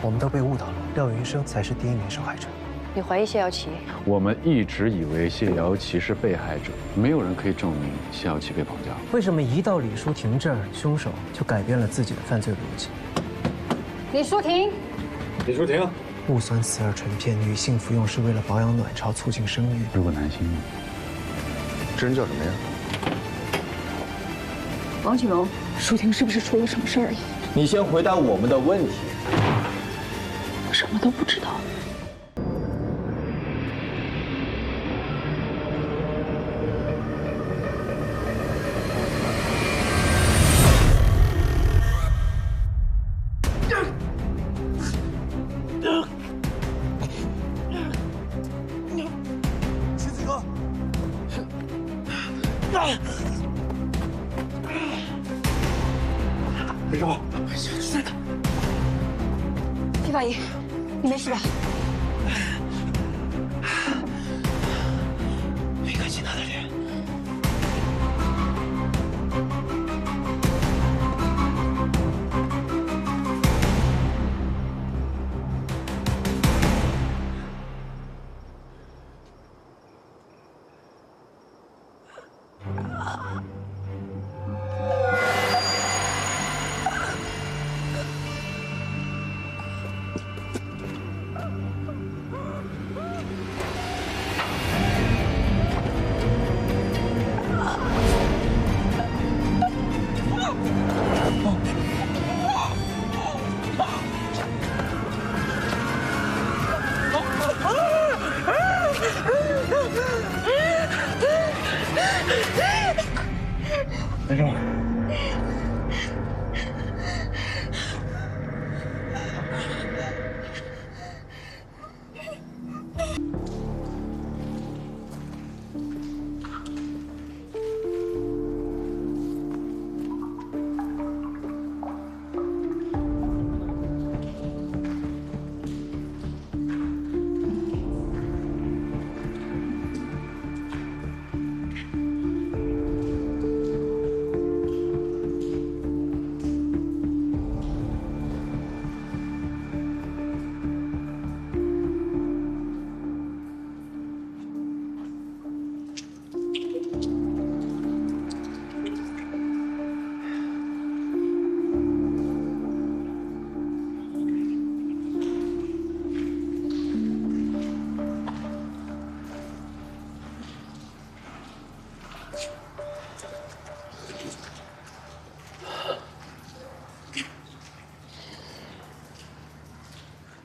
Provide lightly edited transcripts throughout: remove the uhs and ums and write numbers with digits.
我们都被误导了，廖云生才是第一名受害者。你怀疑谢瑶琪？我们一直以为谢瑶琪是被害者，没有人可以证明谢瑶琪被绑架。为什么一到李淑婷这儿，凶手就改变了自己的犯罪逻辑？李淑婷，李淑婷，戊酸雌二醇片，女性服用是为了保养卵巢、促进生育。如果男性呢？这人叫什么呀？王启龙。淑婷是不是出了什么事儿了？你先回答我们的问题。我什么都不知道。徐子哥，没事吧？李法医，你没事吧？没看清他的脸。没事吧？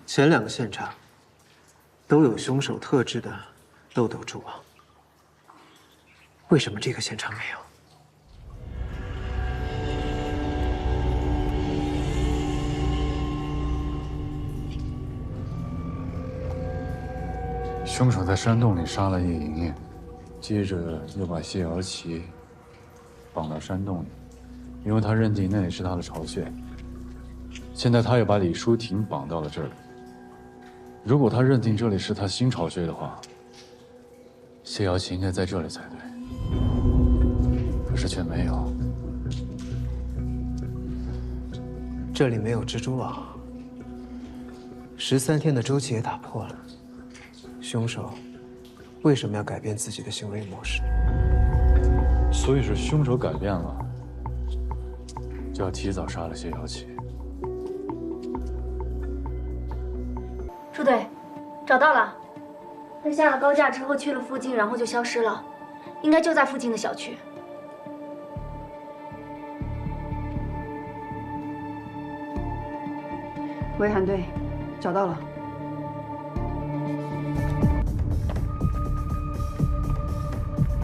前两个现场都有凶手特制的漏斗蛛网，为什么这个现场没有？凶手在山洞里杀了叶莹莹，接着又把谢瑶琪绑到山洞里，因为他认定那里是他的巢穴。现在他又把李淑婷绑到了这里。如果他认定这里是他新巢穴的话，谢瑶琪应该在这里才对，可是却没有。这里没有蜘蛛网，13天的周期也打破了。凶手为什么要改变自己的行为模式？所以是凶手改变了，就要提早杀了谢瑶琪。朱队，找到了。他下了高架之后去了附近，然后就消失了，应该就在附近的小区。喂，韩队，找到了。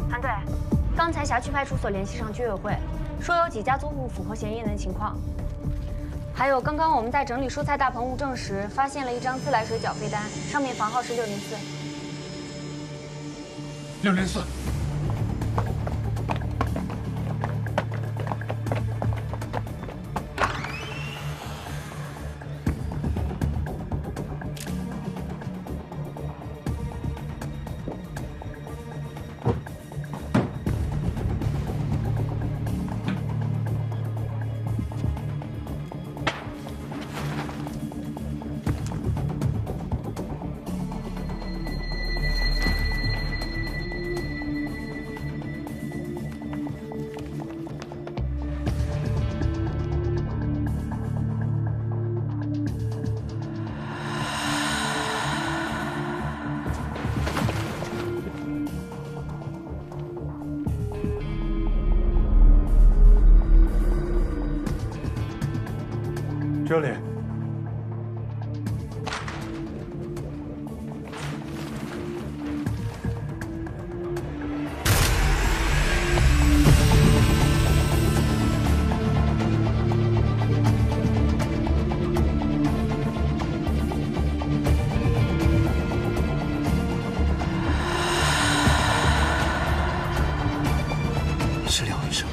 韩队，刚才辖区派出所联系上居委会，说有几家租户符合嫌疑人的情况。还有，刚刚我们在整理蔬菜大棚物证时，发现了一张自来水缴费单，上面房号是604。604。这里。是廖医生。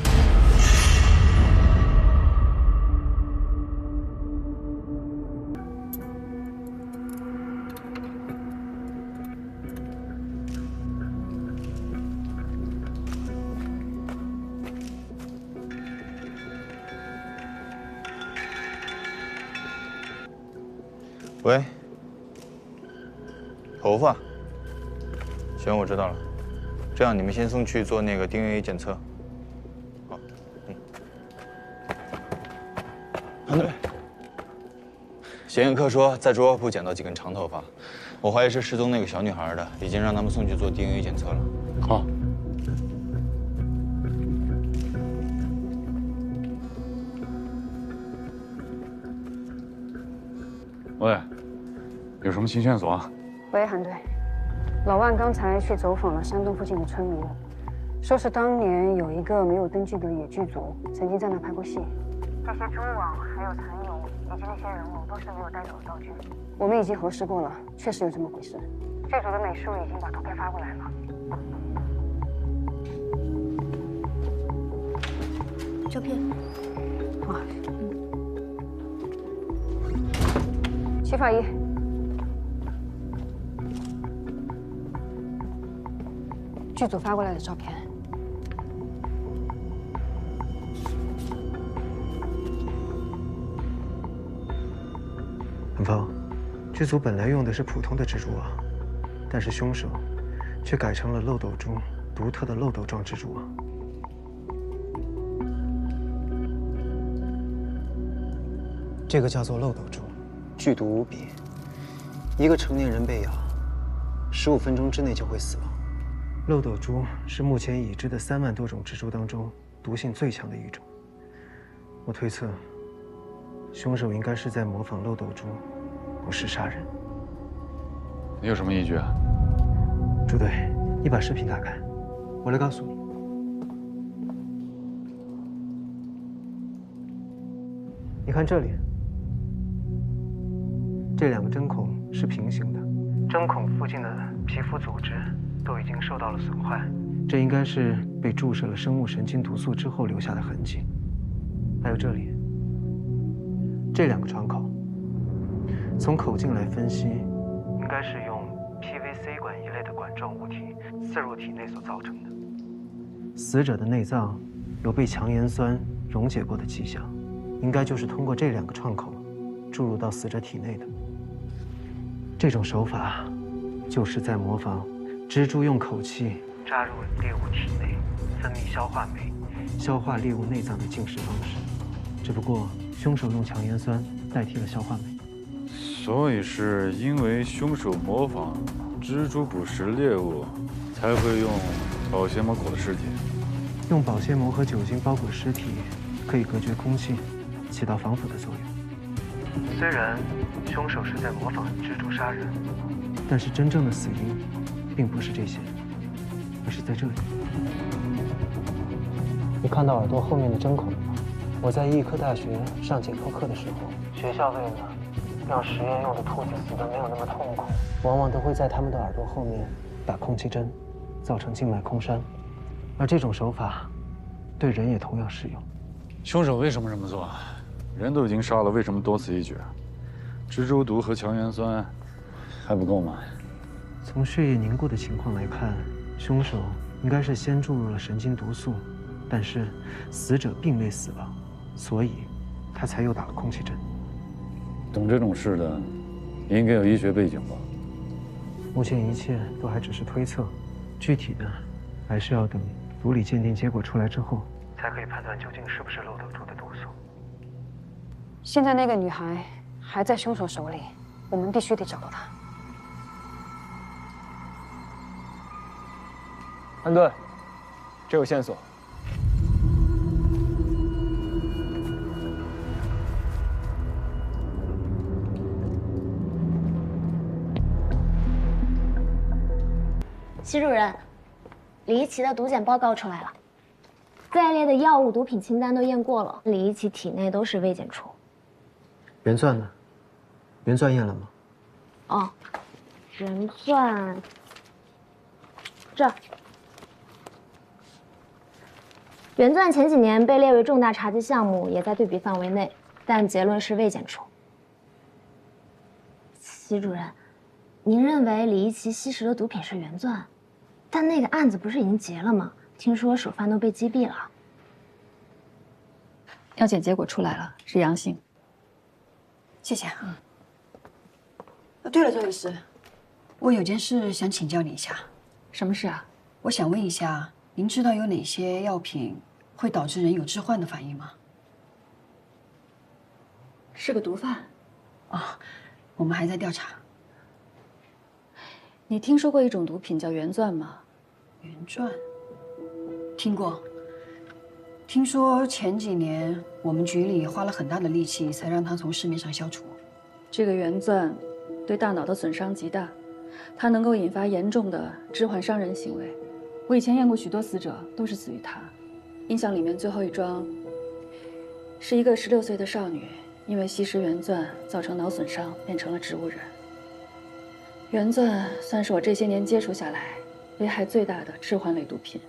喂，头发，行，我知道了。这样，你们先送去做那个 DNA 检测。好，韩队，检验科说在桌铺捡到几根长头发，我怀疑是失踪那个小女孩的，已经让他们送去做 DNA 检测了。好。喂，有什么新线索啊？喂，韩队，老万刚才去走访了山洞附近的村民，说是当年有一个没有登记的野剧组曾经在那拍过戏。这些蛛网还有蚕蛹以及那些人物都是没有带走的道具。我们已经核实过了，确实有这么回事。剧组的美术已经把图片发过来了。照片。好。齐法医，剧组发过来的照片。很棒，剧组本来用的是普通的蜘蛛网，但是凶手却改成了漏斗蛛独特的漏斗状蜘蛛网。这个叫做漏斗蛛。剧毒无比，一个成年人被咬，15分钟之内就会死亡。漏斗蛛是目前已知的3万多种蜘蛛当中毒性最强的一种。我推测，凶手应该是在模仿漏斗蛛不是杀人。你有什么依据啊？朱队，你把视频打开，我来告诉你。你看这里。这2个针孔是平行的，针孔附近的皮肤组织都已经受到了损坏，这应该是被注射了生物神经毒素之后留下的痕迹。还有这里，这2个窗口，从口径来分析，应该是用 PVC 管一类的管状物体刺入体内所造成的。死者的内脏有被强盐酸溶解过的迹象，应该就是通过这2个创口注入到死者体内的。这种手法就是在模仿蜘蛛用口气扎入猎物体内，分泌消化酶，消化猎物内脏的进食方式。只不过凶手用强盐酸代替了消化酶。所以是因为凶手模仿蜘蛛捕食猎物，才会用保鲜膜裹的尸体。用保鲜膜和酒精包裹尸体，可以隔绝空气，起到防腐的作用。虽然凶手是在模仿蜘蛛杀人，但是真正的死因并不是这些，而是在这里。你看到耳朵后面的针孔了吗？我在医科大学上解剖课的时候，学校为了让实验用的兔子死得没有那么痛苦，往往都会在它们的耳朵后面打空气针，造成静脉空栓。而这种手法对人也同样适用。凶手为什么这么做？人都已经杀了，为什么多此一举？蜘蛛毒和强盐酸还不够吗？从血液凝固的情况来看，凶手应该是先注入了神经毒素，但是死者并未死亡，所以他才又打了空气针。懂这种事的，应该有医学背景吧？目前一切都还只是推测，具体的还是要等毒理鉴定结果出来之后，才可以判断究竟是不是漏斗蛛的毒素。现在那个女孩还在凶手手里，我们必须得找到她。安顿，这有线索。习主任，李一奇的毒检报告出来了，在列的药物、毒品清单都验过了，李一奇体内都是未检出。原钻呢？原钻验了吗？哦，原钻这儿。原钻前几年被列为重大查缉项目，也在对比范围内，但结论是未检出。习主任，您认为李一奇吸食的毒品是原钻，但那个案子不是已经结了吗？听说首犯都被击毙了。药检结果出来了，是阳性。谢谢。对了，周律师，我有件事想请教你一下。什么事啊？我想问一下，您知道有哪些药品会导致人有致幻的反应吗？是个毒贩。啊，我们还在调查。你听说过一种毒品叫原钻吗？原钻，听过。听说前几年我们局里花了很大的力气，才让它从市面上消除。这个原钻对大脑的损伤极大，它能够引发严重的致幻伤人行为。我以前验过许多死者，都是死于它。印象里面最后一桩是一个16岁的少女，因为吸食原钻造成脑损伤，变成了植物人。原钻算是我这些年接触下来危害最大的致幻类毒品。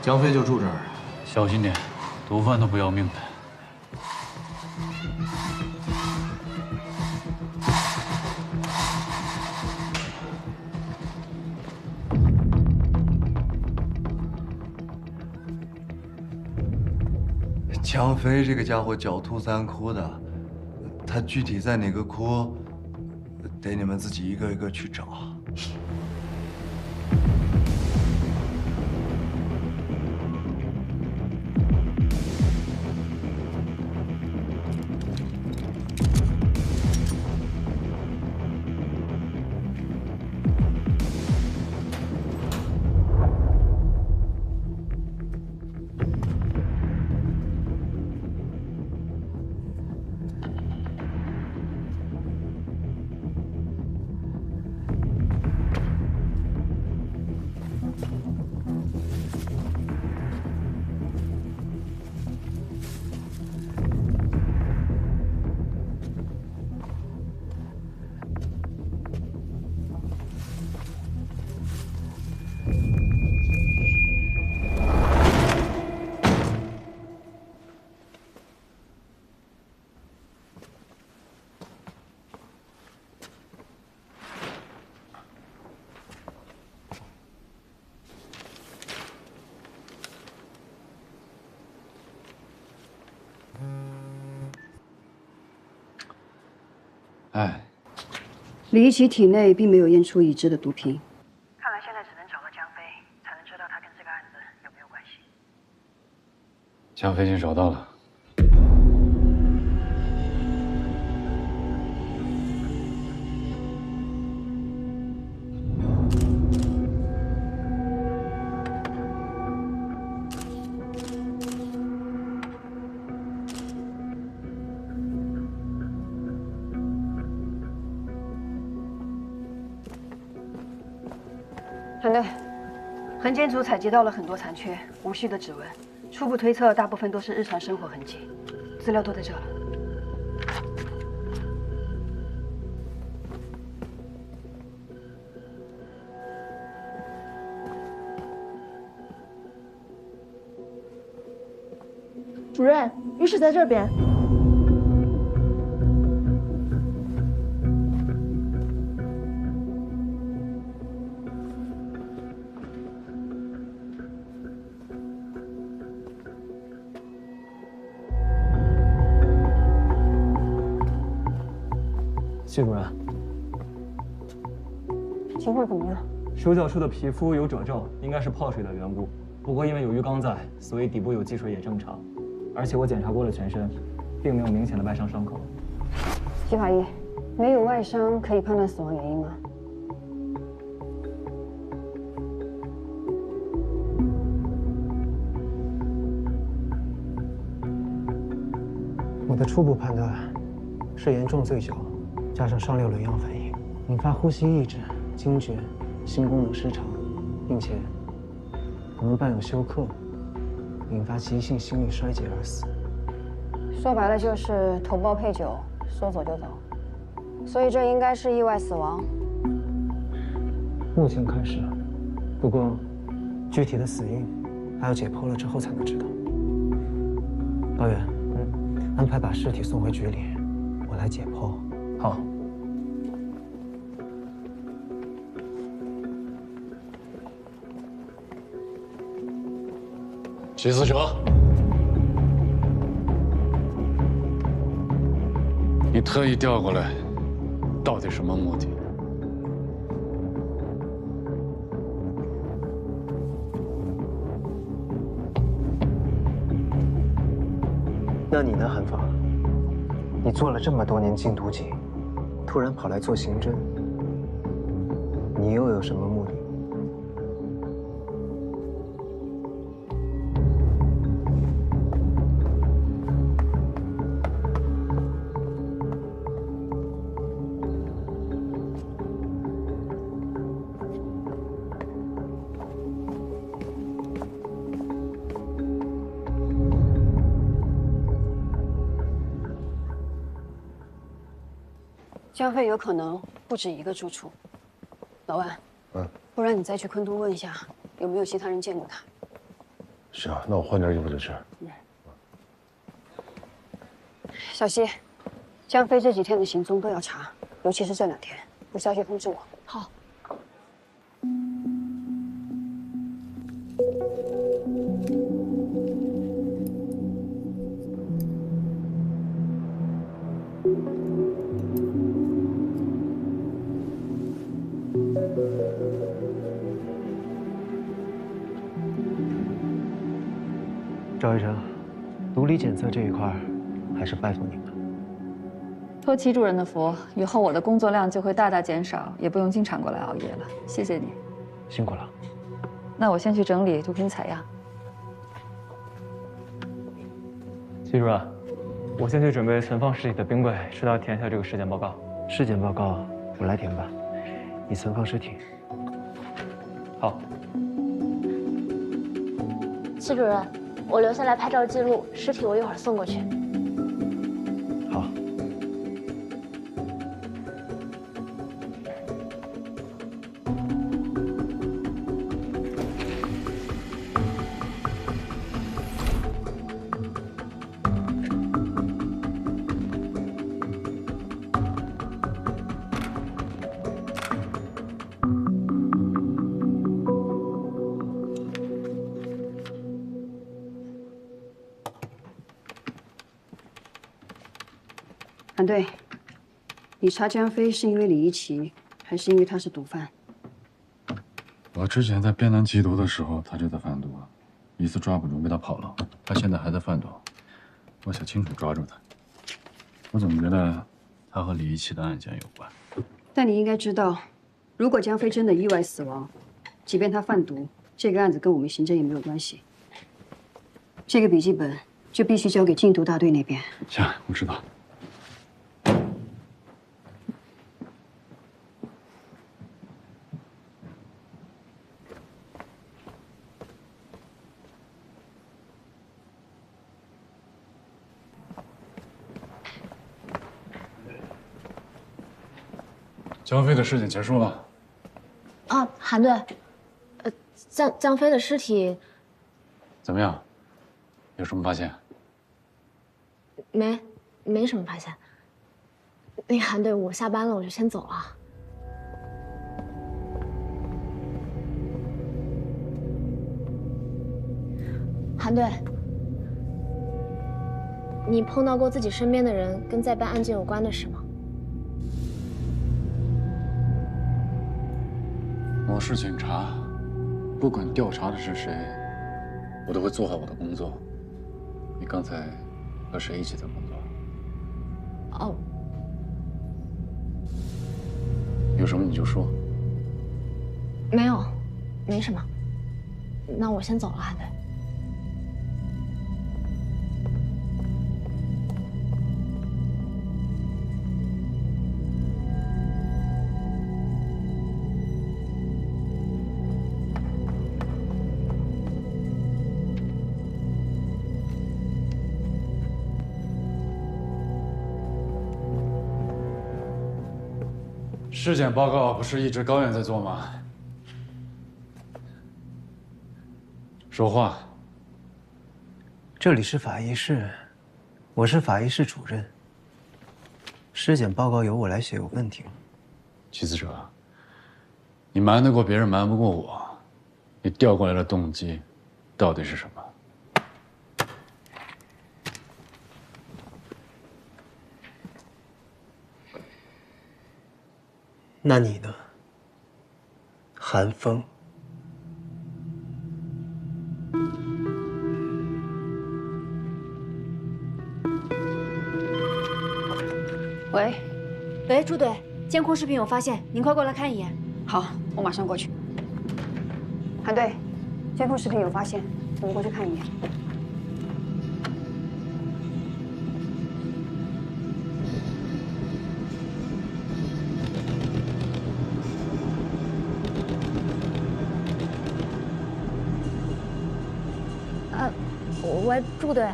江飞就住这儿，小心点，毒贩都不要命的。江飞这个家伙狡兔3窟的，他具体在哪个窟，得你们自己一个一个去找。哎，李一奇体内并没有验出已知的毒品，看来现在只能找到江飞，才能知道他跟这个案子有没有关系。江飞已经找到了。团队，痕检组采集到了很多残缺、无序的指纹，初步推测大部分都是日常生活痕迹，资料都在这了。主任，浴室在这边。谢主任，情况怎么样？手脚处的皮肤有褶皱，应该是泡水的缘故。不过因为有浴缸在，所以底部有积水也正常。而且我检查过了全身，并没有明显的外伤伤口。徐法医，没有外伤可以判断死亡原因吗？我的初步判断是严重醉酒，加上上6轮样反应，引发呼吸抑制、惊厥、心功能失常，并且可能伴有休克，引发急性心力衰竭而死。说白了就是头孢配酒，说走就走。所以这应该是意外死亡。目前看是，不过具体的死因还要解剖了之后才能知道。高远，安排把尸体送回局里，我来解剖。好。徐思哲，你特意调过来，到底什么目的？那你呢，韩芳？你做了这么多年禁毒警，突然跑来做刑侦，你又有什么目的？江飞有可能不止一个住处。老万，不然你再去昆都问一下，有没有其他人见过他。行，那我换件衣服就去。小西，江飞这几天的行踪都要查，尤其是这2天，有消息通知我。好。赵医生，毒理检测这一块，还是拜托您了。托齐主任的福，以后我的工作量就会大大减少，也不用经常过来熬夜了。谢谢你，辛苦了。那我先去整理毒品采样。齐主任，我先去准备存放尸体的冰柜，是要填下这个尸检报告。尸检报告我来填吧，你存放尸体。好。齐主任，我留下来拍照记录，尸体我一会儿送过去。好。韩队，你查江飞是因为李一奇，还是因为他是毒贩？我之前在边南缉毒的时候，他就在贩毒，一次抓不住，被他跑了。他现在还在贩毒，我想清楚抓住他。我总觉得他和李一奇的案件有关。但你应该知道，如果江飞真的意外死亡，即便他贩毒，这个案子跟我们刑侦也没有关系。这个笔记本就必须交给禁毒大队那边。行，我知道。江飞的事情结束了。啊，韩队，江飞的尸体怎么样？有什么发现？没什么发现。那韩队，我下班了，我就先走了。韩队，你碰到过自己身边的人跟在办案件有关的事吗？我是警察，不管调查的是谁，我都会做好我的工作。你刚才和谁一起在工作？哦，有什么你就说。没有，没什么。那我先走了，韩队。尸检报告不是一直高远在做吗？说话。这里是法医室，我是法医室主任。尸检报告由我来写有问题吗？齐思哲，你瞒得过别人，瞒不过我。你调过来的动机到底是什么？那你呢，韩风？喂，朱队，监控视频有发现，您快过来看一眼。好，我马上过去。韩队，监控视频有发现，我们过去看一眼。喂，朱队，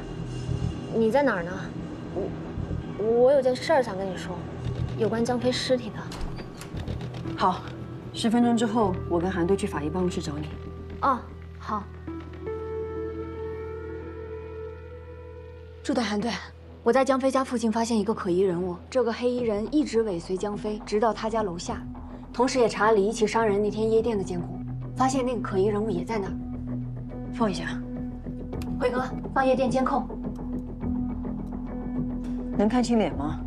你在哪儿呢？我有件事儿想跟你说，有关江飞尸体的。好，10分钟之后，我跟韩队去法医办公室找你。哦，好。朱队、韩队，我在江飞家附近发现一个可疑人物，这个黑衣人一直尾随江飞，直到他家楼下，同时也查了李一奇伤人那天夜店的监控，发现那个可疑人物也在那儿。放一下。辉哥，放夜店监控。能看清脸吗？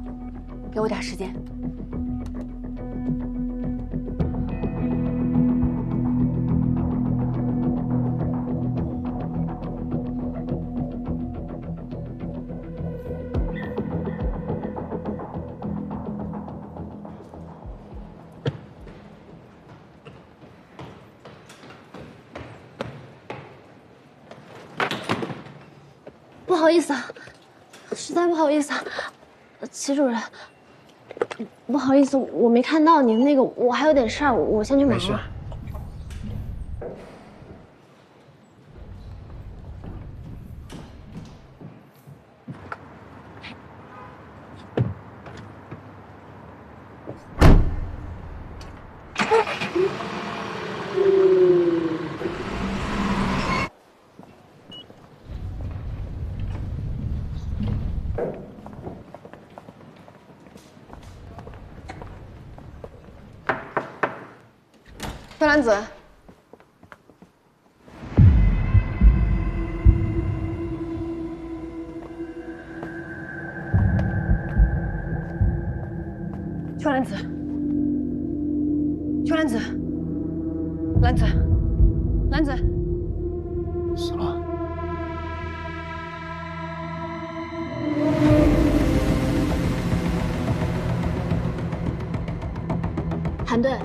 给我点时间。不好意思啊，实在不好意思啊，齐主任，不好意思，我没看到您那个，我还有点事儿，我先去忙了。没事。柯兰子，秋兰子，秋兰子，兰子，兰子，死了。韩队，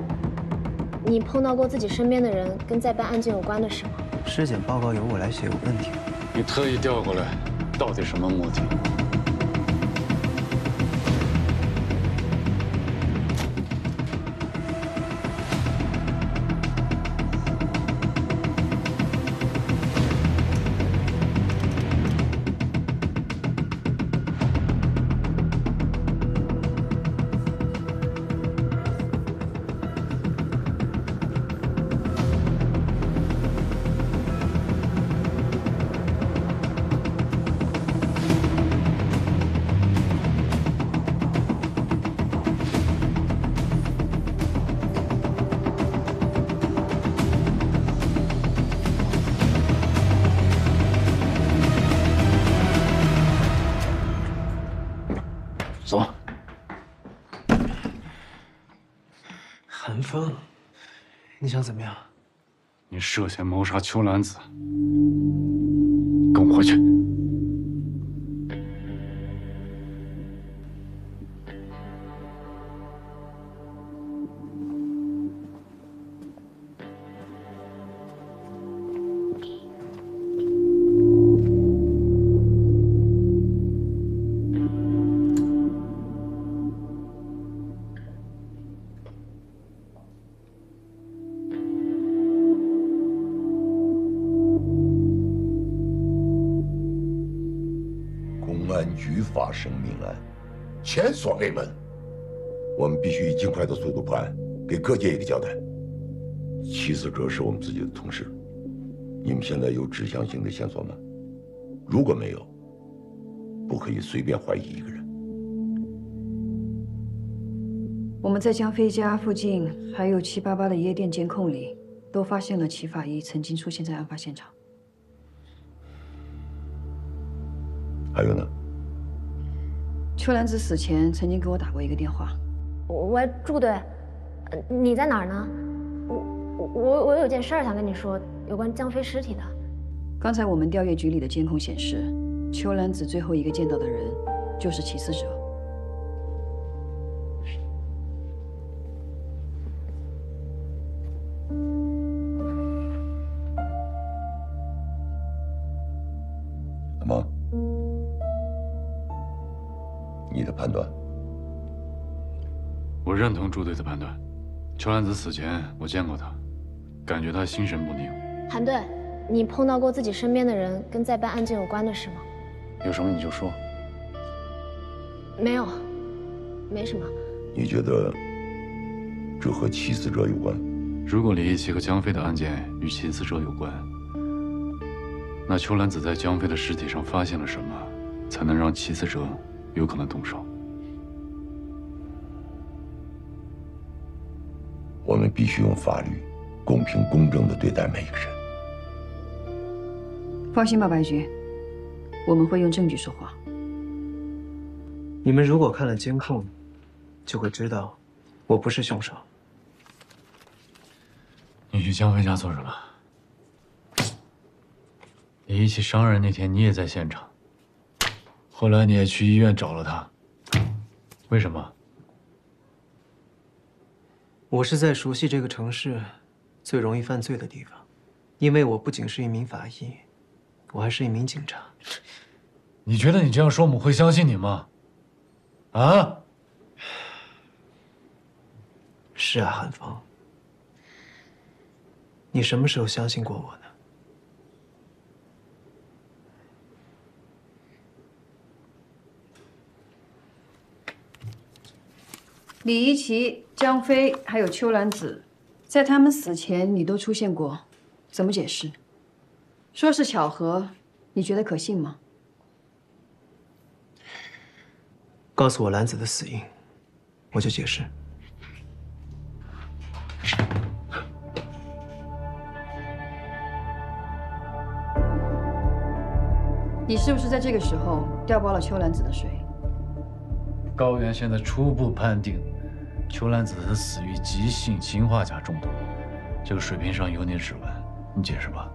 你碰到过自己身边的人跟在办案件有关的事吗？尸检报告由我来写有问题。你特意调过来，到底什么目的？走。韩风，你想怎么样？你涉嫌谋杀秋兰子，跟我回去。公安局发生命案，前所未闻。我们必须以尽快的速度破案，给各界一个交代。起死者是我们自己的同事，你们现在有指向性的线索吗？如果没有，不可以随便怀疑一个人。我们在江飞家附近还有788的夜店监控里，都发现了齐法医曾经出现在案发现场。还有呢？秋兰子死前曾经给我打过一个电话。喂，朱队，你在哪儿呢？我有件事儿想跟你说，有关江飞尸体的。刚才我们调阅局里的监控显示，秋兰子最后一个见到的人就是起死者。阿梦，你的判断？我认同朱队的判断。秋兰子死前我见过她，感觉她心神不宁。韩队，你碰到过自己身边的人跟在办案件有关的事吗？有什么你就说。没有，没什么。你觉得这和起死者有关？如果李一奇和江飞的案件与起死者有关，那秋兰子在江飞的尸体上发现了什么，才能让起死者有可能动手？我们必须用法律公平公正地对待每一个人。放心吧，白局，我们会用证据说话。你们如果看了监控，就会知道我不是凶手。你去江飞家做什么？李一起伤人那天你也在现场，后来你也去医院找了他，为什么？我是在熟悉这个城市最容易犯罪的地方，因为我不仅是一名法医，我还是一名警察。你觉得你这样说我们会相信你吗？啊？是啊，韩风，你什么时候相信过我呢？李一奇、江飞还有秋兰子，在他们死前你都出现过，怎么解释？说是巧合，你觉得可信吗？告诉我兰子的死因，我就解释。你是不是在这个时候调包了秋兰子的水？高原现在初步判定，邱兰子是死于急性氰化钾中毒，这个水瓶上有你的指纹，你解释吧。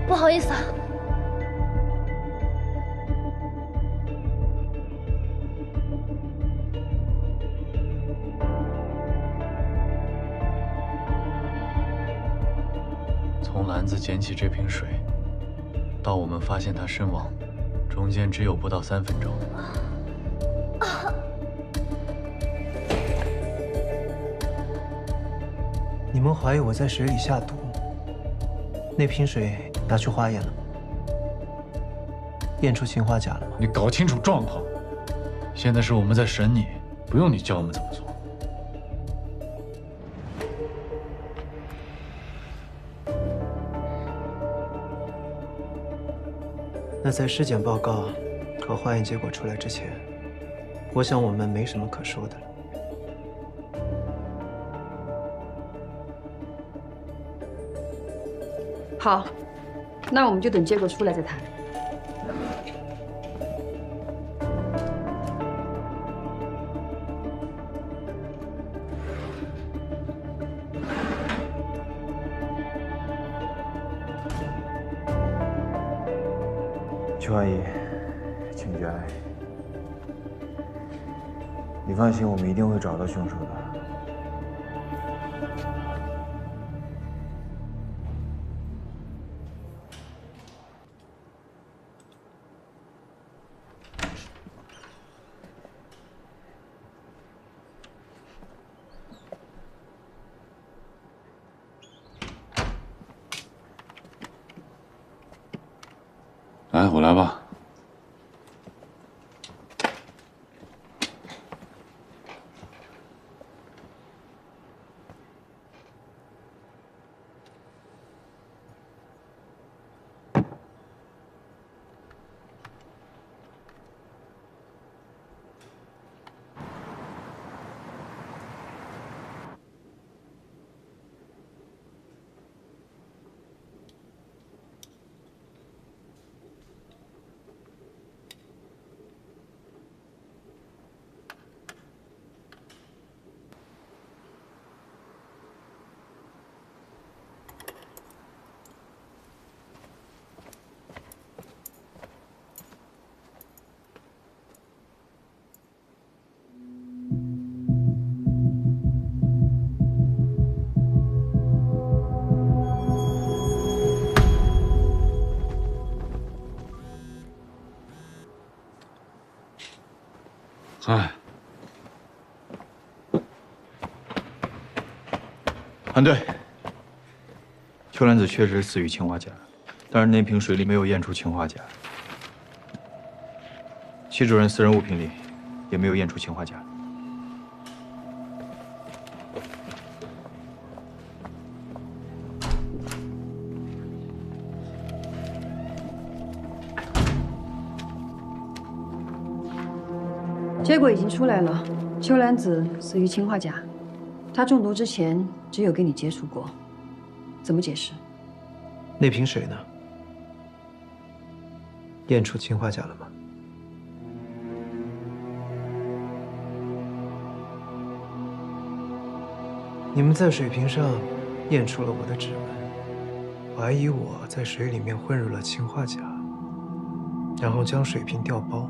不好意思啊。从兰子捡起这瓶水，到我们发现她身亡，中间只有不到3分钟。你们怀疑我在水里下毒？那瓶水拿去化验了吗？验出氰化钾了吗？你搞清楚状况。现在是我们在审你，不用你教我们怎么做。那在尸检报告和化验结果出来之前，我想我们没什么可说的了。好，那我们就等结果出来再谈。邱阿姨，请节哀。你放心，我们一定会找到凶手的。来，我来吧。哎，韩队，邱兰子确实死于氰化钾，但是那瓶水里没有验出氰化钾，戚主任私人物品里也没有验出氰化钾。结果已经出来了，邱兰子死于氰化钾。她中毒之前只有跟你接触过，怎么解释？那瓶水呢？验出氰化钾了吗？你们在水瓶上验出了我的指纹，怀疑我在水里面混入了氰化钾，然后将水瓶调包，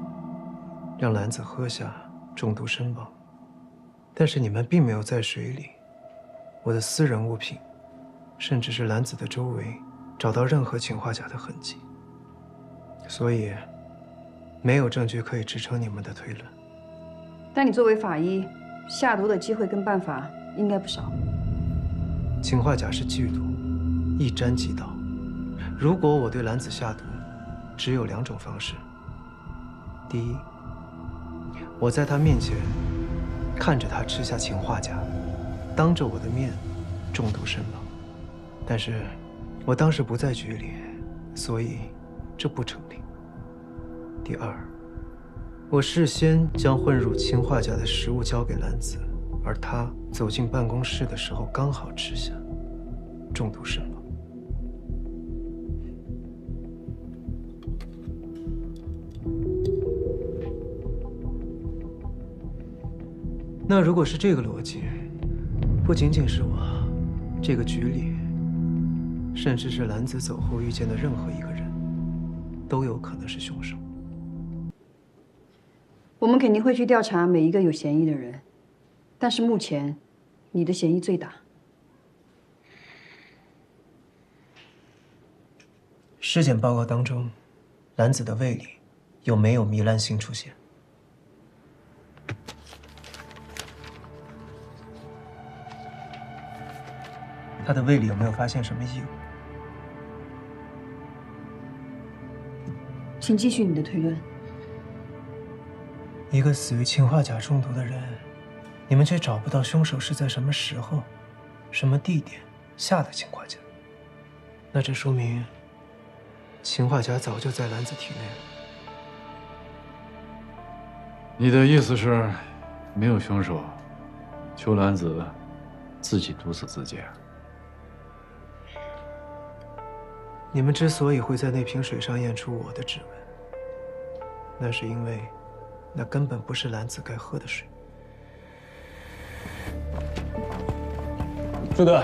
让兰子喝下，中毒身亡。但是你们并没有在水里、我的私人物品，甚至是兰子的周围找到任何氰化钾的痕迹，所以没有证据可以支撑你们的推论。但你作为法医，下毒的机会跟办法应该不少。氰化钾是剧毒，一沾即倒。如果我对兰子下毒，只有2种方式：第一，我在她面前看着她吃下氰化钾，当着我的面中毒身亡。但是我当时不在局里，所以这不成立。第二，我事先将混入氰化钾的食物交给兰子，而她走进办公室的时候刚好吃下，中毒身亡。那如果是这个逻辑，不仅仅是我，这个局里，甚至是兰子走后遇见的任何一个人，都有可能是凶手。我们肯定会去调查每一个有嫌疑的人，但是目前，你的嫌疑最大。尸检报告当中，兰子的胃里有没有糜烂性出现？她的胃里有没有发现什么异物？请继续你的推论。一个死于氰化钾中毒的人，你们却找不到凶手是在什么时候、什么地点下的氰化钾，那这说明氰化钾早就在兰子体内了。你的意思是，没有凶手，邱兰子自己毒死自己？你们之所以会在那瓶水上验出我的指纹，那是因为那根本不是兰子该喝的水。朱队，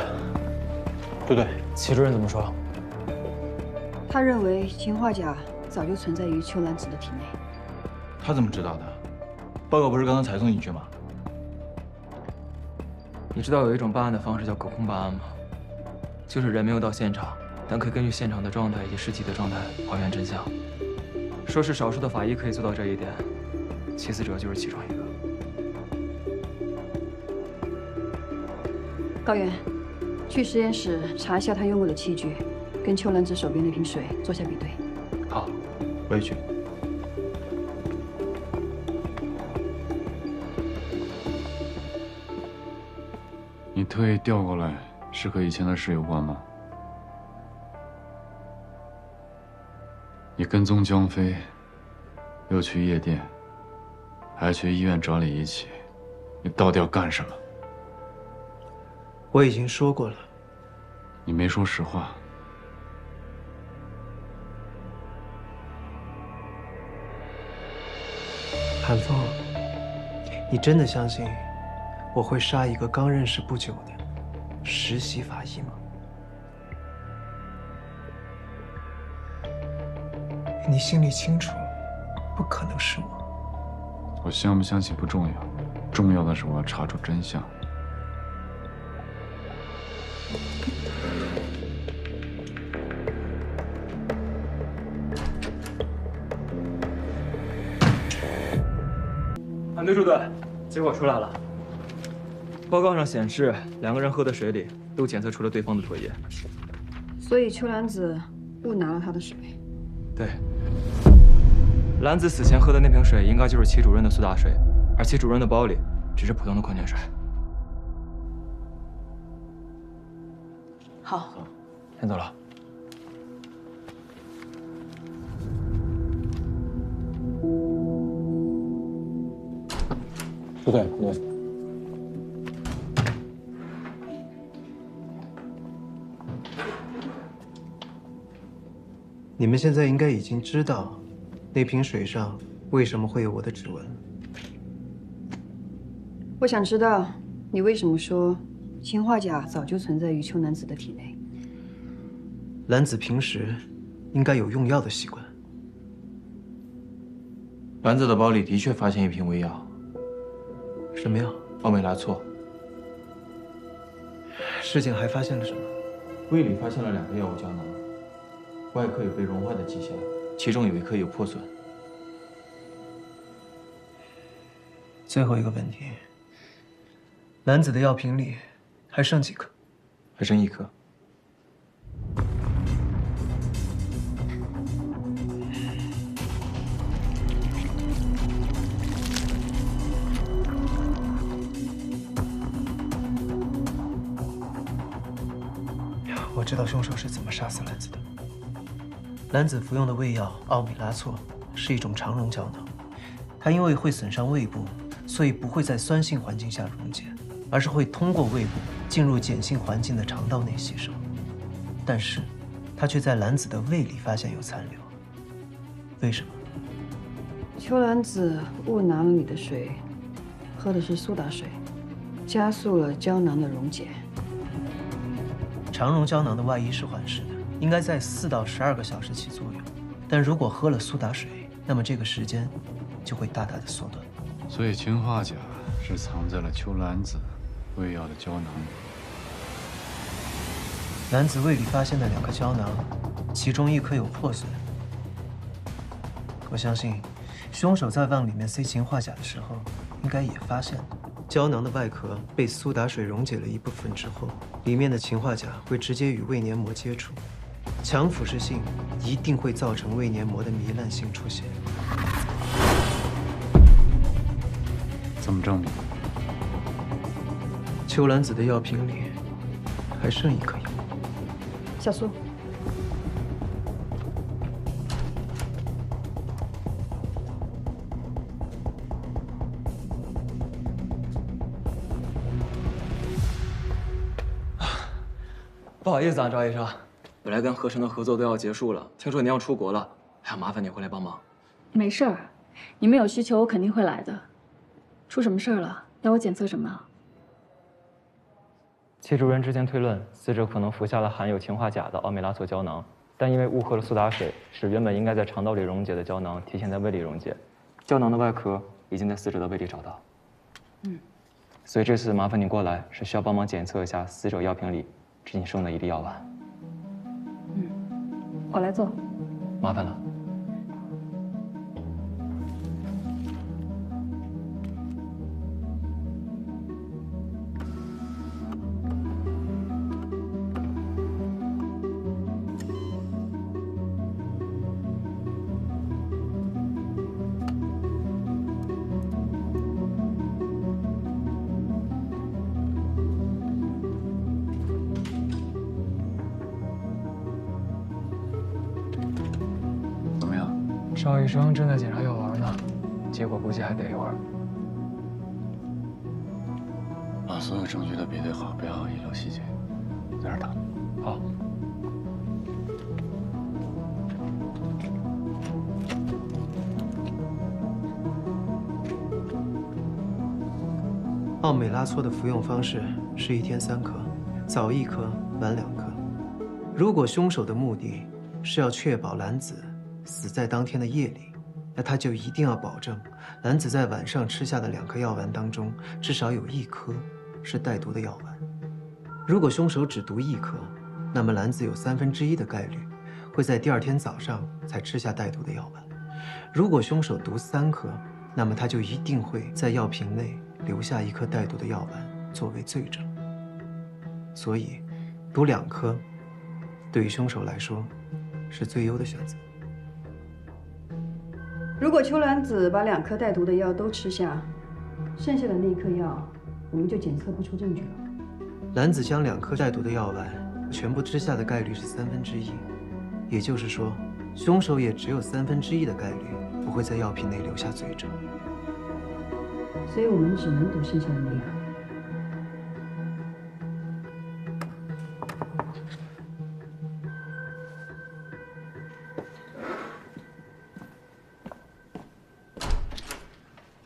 朱队，齐主任怎么说？他认为氰化钾早就存在于邱兰子的体内。他怎么知道的？报告不是刚刚才送进去吗？你知道有一种办案的方式叫隔空办案吗？就是人没有到现场，但可以根据现场的状态以及尸体的状态还原真相。说是少数的法医可以做到这一点，齐死者就是其中一个。高原，去实验室查一下他用过的器具，跟邱兰子手边那瓶水做下比对。好，我也去。你特意调过来，是和以前的事有关吗？你跟踪江飞，又去夜店，还去医院找李一起，你到底要干什么？我已经说过了。你没说实话。韩风，你真的相信我会杀一个刚认识不久的实习法医吗？你心里清楚，不可能是我。我相不相信不重要，重要的是我要查出真相。反对朱队，结果出来了。报告上显示，两个人喝的水里都检测出了对方的唾液，所以邱兰子误拿了他的水。对，兰子死前喝的那瓶水应该就是齐主任的苏打水，而齐主任的包里只是普通的矿泉水。好，先走了。朱队，你。你们现在应该已经知道，那瓶水上为什么会有我的指纹。我想知道你为什么说氰化钾早就存在于邱兰子的体内。兰子平时应该有用药的习惯。兰子的包里的确发现一瓶胃药。什么药？奥美拉唑。尸检还发现了什么？胃里发现了2个药物胶囊，外壳有被融化的迹象，其中有一颗有破损。最后一个问题，兰子的药瓶里还剩几颗？还剩1颗。我知道凶手是怎么杀死兰子的。兰子服用的胃药奥美拉唑是一种肠溶胶囊，它因为会损伤胃部，所以不会在酸性环境下溶解，而是会通过胃部进入碱性环境的肠道内吸收。但是，它却在兰子的胃里发现有残留。为什么？邱兰子误拿了你的水，喝的是苏打水。加速了胶囊的溶解。肠溶胶囊的外衣是缓释的，应该在4到12个小时起作用。但如果喝了苏打水，那么这个时间就会大大的缩短。所以氰化钾是藏在了秋兰子喂药的胶囊里。兰子胃里发现的2颗胶囊，其中1颗有破损。我相信，凶手在往里面塞氰化钾的时候，应该也发现了。胶囊的外壳被苏打水溶解了一部分之后，里面的氰化钾会直接与胃黏膜接触，强腐蚀性一定会造成胃黏膜的糜烂性出现。怎么证明？秋兰子的药瓶里还剩1颗药。小苏，不好意思啊，赵医生，本来跟合成的合作都要结束了，听说您要出国了，还要麻烦你回来帮忙。没事儿，你们有需求我肯定会来的。出什么事儿了？要我检测什么啊？戚主任之前推论，死者可能服下了含有氰化钾的奥美拉唑胶囊，但因为误喝了苏打水，使原本应该在肠道里溶解的胶囊提前在胃里溶解。胶囊的外壳已经在死者的胃里找到。所以这次麻烦你过来，是需要帮忙检测一下死者药瓶里仅剩的1粒药丸。我来做。麻烦了。邵医生正在检查药丸呢，结果估计还得一会儿。把所有证据都比对好，不要遗漏细节。在这儿等。好。奥美拉唑的服用方式是1天3颗，早1颗，晚2颗。如果凶手的目的是要确保兰子死在当天的夜里，那他就一定要保证兰子在晚上吃下的2颗药丸当中，至少有1颗是带毒的药丸。如果凶手只毒1颗，那么兰子有1/3的概率会在第2天早上才吃下带毒的药丸。如果凶手毒3颗，那么他就一定会在药瓶内留下1颗带毒的药丸作为罪证。所以，毒2颗对于凶手来说是最优的选择。如果秋兰子把2颗带毒的药都吃下，剩下的那1颗药我们就检测不出证据了。兰子将2颗带毒的药丸全部吃下的概率是1/3，也就是说，凶手也只有1/3的概率不会在药瓶内留下罪证。所以我们只能赌剩下的那1颗。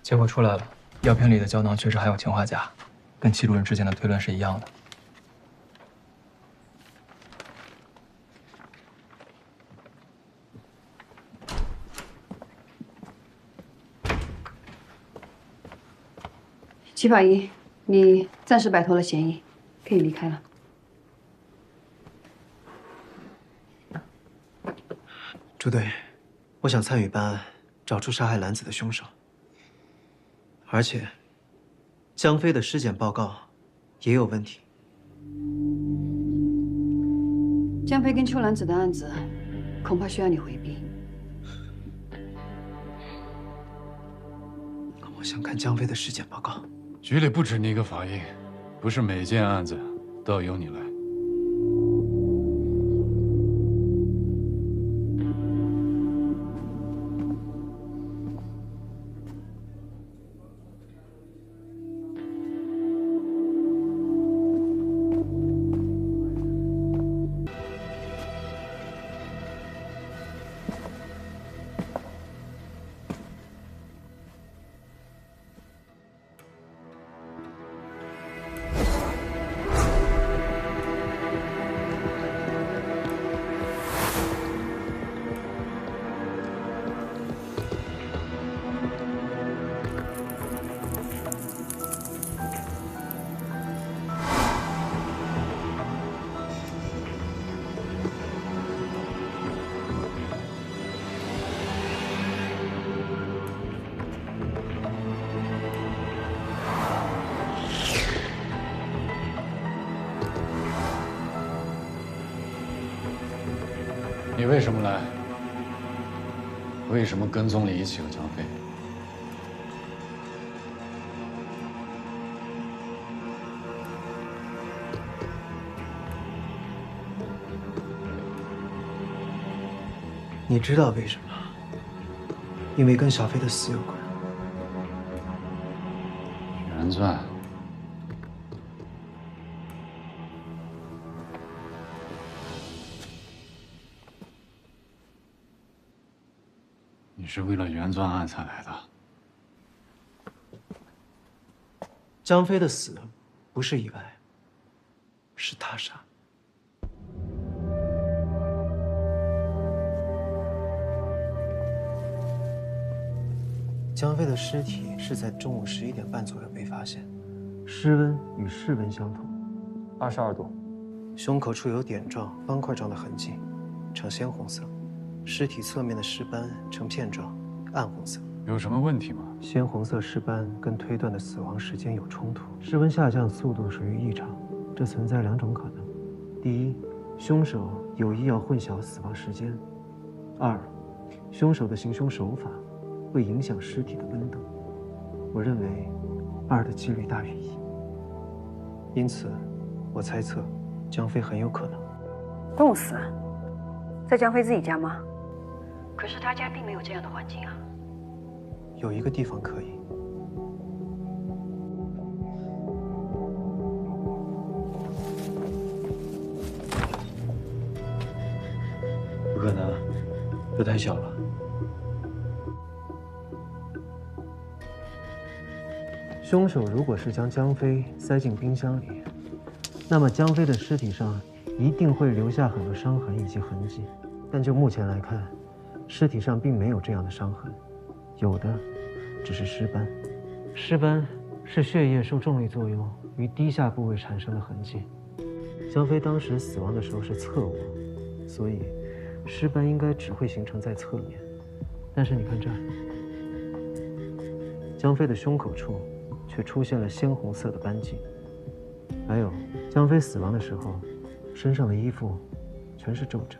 结果出来了，药瓶里的胶囊确实含有氰化钾，跟戚主任之前的推论是一样的。齐法医，你暂时摆脱了嫌疑，可以离开了。朱队，我想参与办案，找出杀害兰子的凶手。而且，江飞的尸检报告也有问题。江飞跟秋兰子的案子，恐怕需要你回避。我想看江飞的尸检报告。局里不止你一个法医，不是每件案子都要由你来。你为什么来？为什么跟踪李一起和江飞？你知道为什么？因为跟小飞的死有关。原钻。你是为了原钻案才来的？江飞的死不是意外，是他杀。江飞的尸体是在中午11点半左右被发现，尸温与室温相同，22度。胸口处有点状、方块状的痕迹，呈鲜红色。尸体侧面的尸斑呈片状，暗红色。有什么问题吗？鲜红色尸斑跟推断的死亡时间有冲突，室温下降速度属于异常，这存在2种可能：第一，凶手有意要混淆死亡时间；二，凶手的行凶手法会影响尸体的温度。我认为2的几率大于1，因此，我猜测江飞很有可能冻死，在江飞自己家吗？可是他家并没有这样的环境啊。有一个地方可以。不可能，这太小了。凶手如果是将江飞塞进冰箱里，那么江飞的尸体上一定会留下很多伤痕以及痕迹。但就目前来看，尸体上并没有这样的伤痕，有的只是尸斑。尸斑是血液受重力作用于低下部位产生的痕迹。江飞当时死亡的时候是侧卧，所以尸斑应该只会形成在侧面。但是你看这儿，江飞的胸口处却出现了鲜红色的斑迹。还有，江飞死亡的时候，身上的衣服全是皱褶。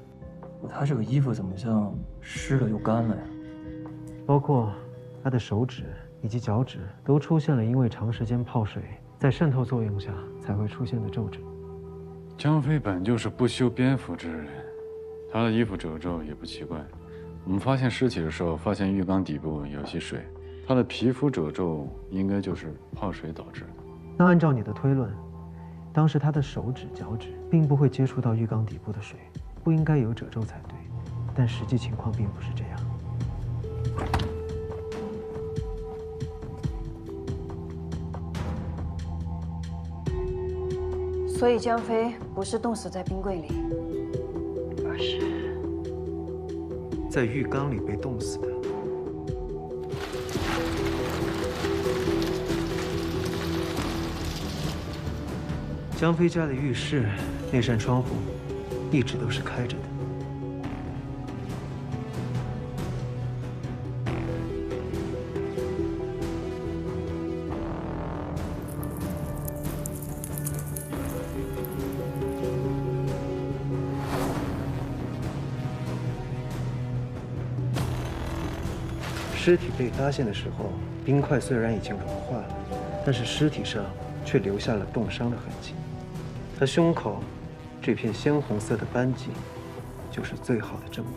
他这个衣服怎么像湿了又干了呀？包括他的手指以及脚趾都出现了因为长时间泡水在渗透作用下才会出现的皱褶。江飞本就是不修边幅之人，他的衣服褶皱也不奇怪。我们发现尸体的时候，发现浴缸底部有些水，他的皮肤褶皱应该就是泡水导致的。那按照你的推论，当时他的手指、脚趾并不会接触到浴缸底部的水，不应该有褶皱才对。但实际情况并不是这样。所以江飞不是冻死在冰柜里，而是在浴缸里被冻死的。江飞家的浴室那扇窗户一直都是开着的。尸体被发现的时候，冰块虽然已经融化了，但是尸体上却留下了冻伤的痕迹。他胸口这片鲜红色的斑迹，就是最好的证明。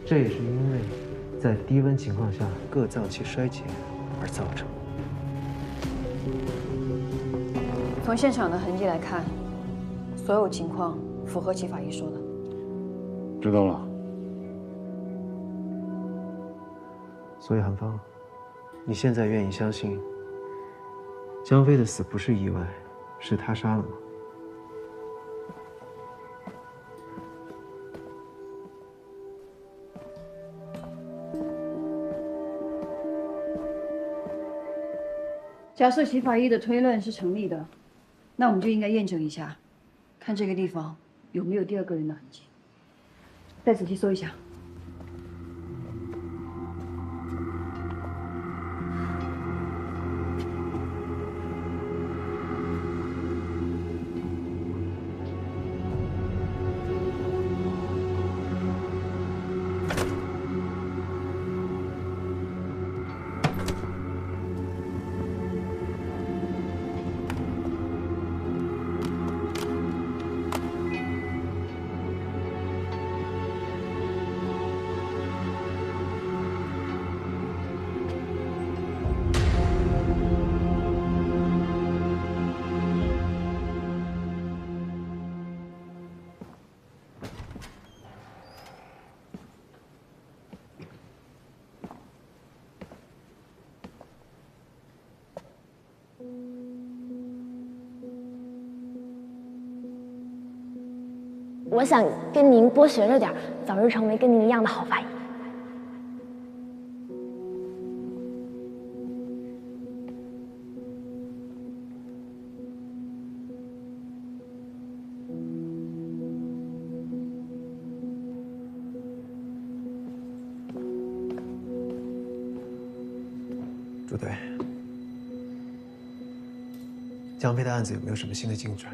这也是因为在低温情况下各脏器衰竭而造成。从现场的痕迹来看，所有情况符合齐法医说的。知道了。所以韩芳，你现在愿意相信江飞的死不是意外，是他杀了吗？假设齐法医的推论是成立的，那我们就应该验证一下，看这个地方有没有第二个人的痕迹。再仔细搜一下。我想跟您多学着点，早日成为跟您一样的好法医。朱队，江飞的案子有没有什么新的进展？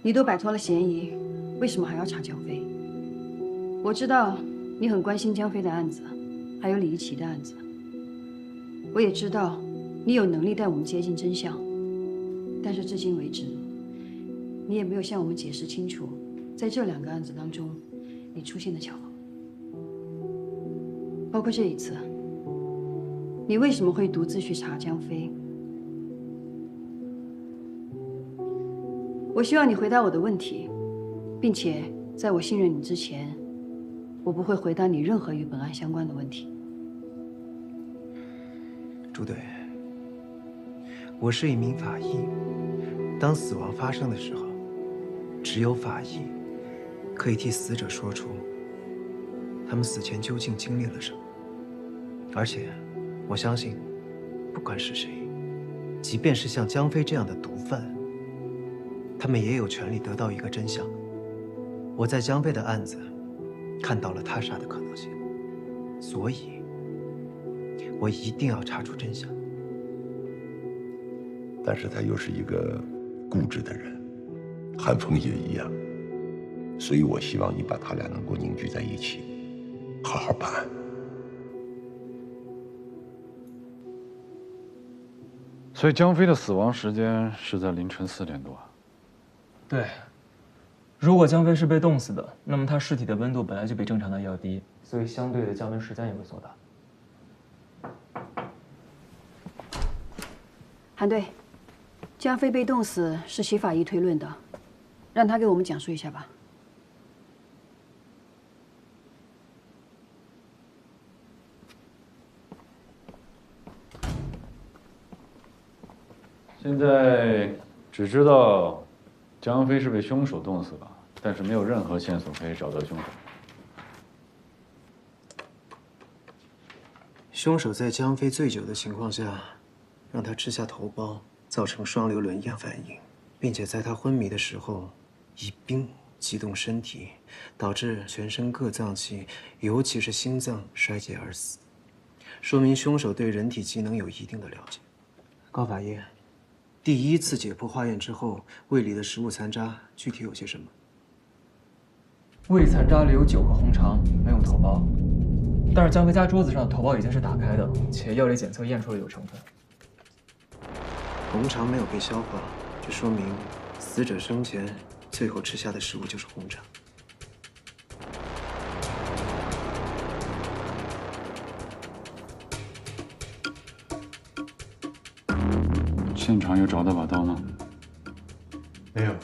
你都摆脱了嫌疑，为什么还要查江飞？我知道你很关心江飞的案子，还有李一奇的案子。我也知道你有能力带我们接近真相，但是至今为止，你也没有向我们解释清楚，在这2个案子当中，你出现的巧合，包括这一次。你为什么会独自去查江飞？我希望你回答我的问题，并且在我信任你之前，我不会回答你任何与本案相关的问题。朱队，我是一名法医，当死亡发生的时候，只有法医可以替死者说出他们死前究竟经历了什么，而且。我相信，不管是谁，即便是像江飞这样的毒贩，他们也有权利得到一个真相。我在江飞的案子看到了他杀的可能性，所以，我一定要查出真相。但是他又是一个固执的人，韩风也一样，所以我希望你把他俩能够凝聚在一起，好好办案。所以江飞的死亡时间是在凌晨4点多。对，如果江飞是被冻死的，那么他尸体的温度本来就比正常的要低，所以相对的降温时间也会缩短。韩队，江飞被冻死是徐法医推论的，让他给我们讲述一下吧。现在只知道江飞是被凶手冻死的，但是没有任何线索可以找到凶手。凶手在江飞醉酒的情况下，让他吃下头孢，造成双硫仑样反应，并且在他昏迷的时候，以冰激动身体，导致全身各脏器，尤其是心脏衰竭而死，说明凶手对人体机能有一定的了解。高法医，第一次解剖化验之后，胃里的食物残渣具体有些什么？胃残渣里有9个红肠，没有头孢。但是江飞家桌子上的头孢已经是打开的，且药理检测验出了有成分。红肠没有被消化，这说明死者生前最后吃下的食物就是红肠。现场有找到把刀吗？没有。